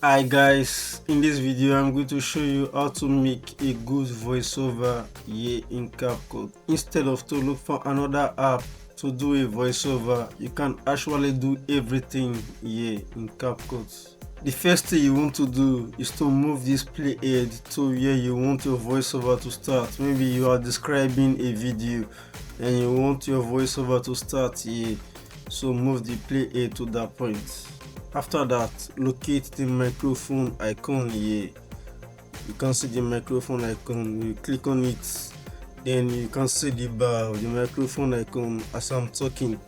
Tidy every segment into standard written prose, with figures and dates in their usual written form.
Hi guys, in this video I'm going to show you how to make a good voiceover here in CapCut. Instead of to look for another app to do a voiceover, you can actually do everything here in CapCut. The first thing you want to do is to move this playhead to where you want your voiceover to start. Maybe you are describing a video and you want your voiceover to start here, so move the playhead to that point. After that, locate the microphone icon here. You can see the microphone icon. You click on it, then you can see the bar of the microphone icon as I'm talking.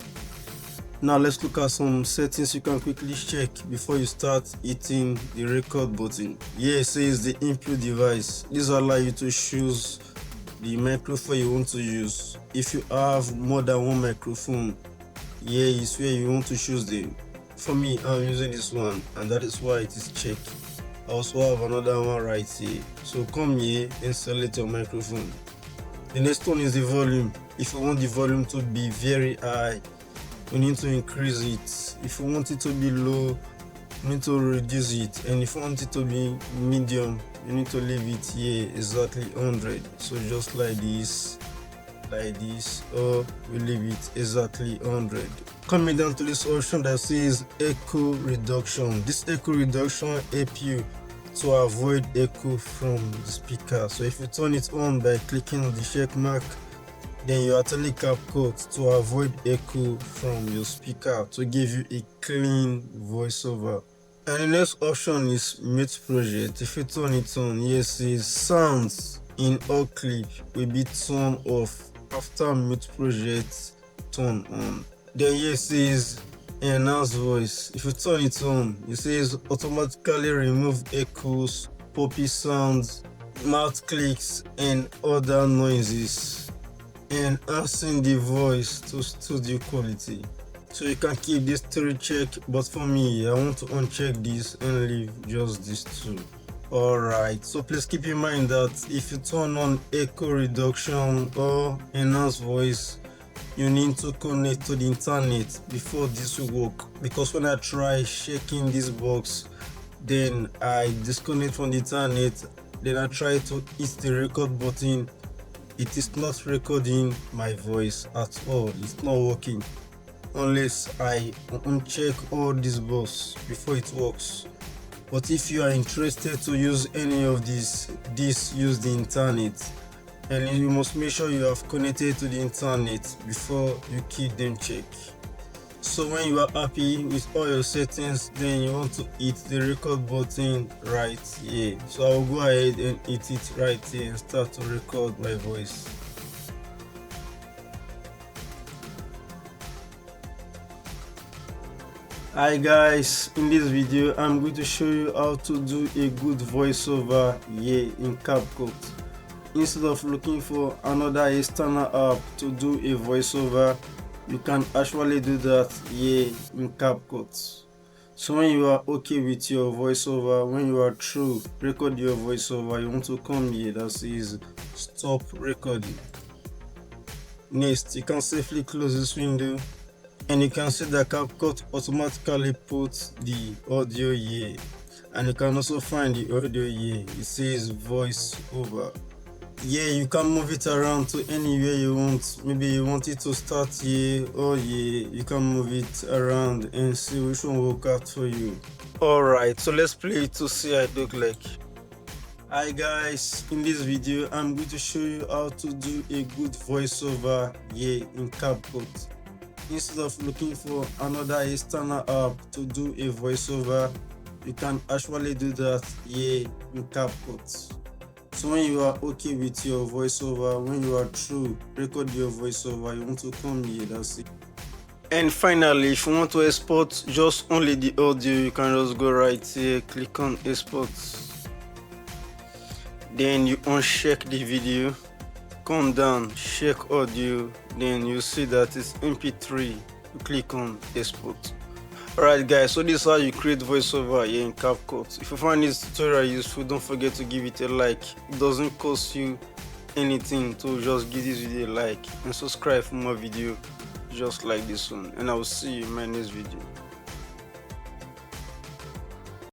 Now let's look at some settings you can quickly check before you start hitting the record button. Here it says the input device. This allows you to choose the microphone you want to use. If you have more than one microphone, here is where you want to choose them. For me, I'm using this one, and that is why it is checked. I also have another one right here. So come here and select your microphone. The next one is the volume. If you want the volume to be very high, you need to increase it. If you want it to be low, you need to reduce it. And if you want it to be medium, you need to leave it here exactly 100. So just like this, or we leave it exactly 100. Coming down to this option that says echo reduction. This echo reduction helps you to avoid echo from the speaker. So if you turn it on by clicking on the check mark, then you are telling CapCut to avoid echo from your speaker to give you a clean voiceover. And the next option is mute project. If you turn it on, here it says sounds in all clips will be turned off after mute project turn on. Then here it says enhance voice. If you turn it on, it says automatically remove echoes, poppy sounds, mouth clicks, and other noises, enhancing the voice to studio quality. So you can keep this three checked, but for me, I want to uncheck this and leave just these two. Alright, so please keep in mind that if you turn on echo reduction or enhance voice, you need to connect to the internet before this will work, because when I try checking this box, then I disconnect from the internet, then I try to hit the record button. It is not recording my voice at all. It's not working unless I uncheck all these boxes before it works. But if you are interested to use any of these use the internet, and you must make sure you have connected to the internet before you keep them checked. So when you are happy with all your settings, then you want to hit the record button right here. So I will go ahead and hit it right here and start to record my voice. Hi guys, in this video I'm going to show you how to do a good voiceover here in CapCut. Instead of looking for another external app to do a voiceover, you can actually do that here in CapCut. So when you are okay with your voiceover, when you are through record your voiceover, you want to come here that says stop recording. Next, you can safely close this window, and you can see that CapCut automatically puts the audio here, and you can also find the audio here. It says voice over. Yeah, you can move it around to anywhere you want. Maybe you want it to start here or here. You can move it around and see which one will work out for you. Alright, so let's play it to see how it look like. Hi guys, in this video I'm going to show you how to do a good voiceover here in CapCut. Instead of looking for another external app to do a voiceover, you can actually do that here in CapCut. So when you are okay with your voiceover, when you are through record your voiceover, you want to come here, that's it. And finally, if you want to export just only the audio, you can just go right here, click on export, then you uncheck the video, come down, check audio, then you see that it's mp3, you click on export. Alright guys, so this is how you create voiceover here in CapCut. If you find this tutorial useful, don't forget to give it a like. It doesn't cost you anything to just give this video a like, and subscribe for more videos just like this one, and I will see you in my next video.